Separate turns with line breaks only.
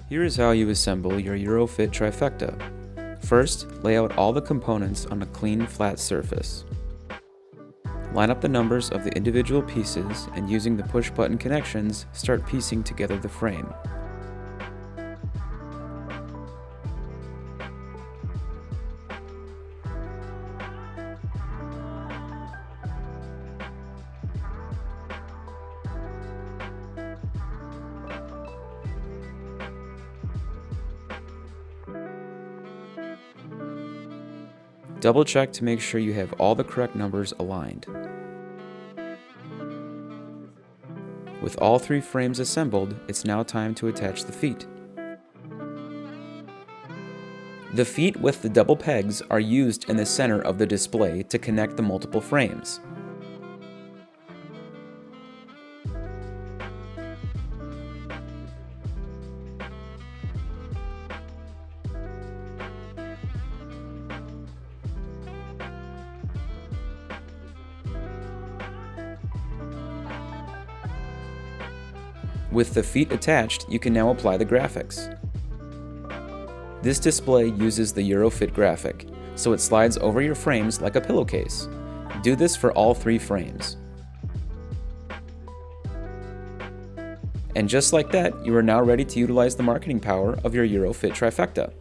Here is how you assemble your EuroFit Trifecta. First, lay out all the components on a clean, flat surface. Line up the numbers of the individual pieces and using the push-button connections, start piecing together the frame. Double check to make sure you have all the correct numbers aligned. With all three frames assembled, it's now time to attach the feet. The feet with the double pegs are used in the center of the display to connect the multiple frames. With the feet attached, you can now apply the graphics. This display uses the EuroFit graphic, so it slides over your frames like a pillowcase. Do this for all three frames. And just like that, you are now ready to utilize the marketing power of your EuroFit Trifecta.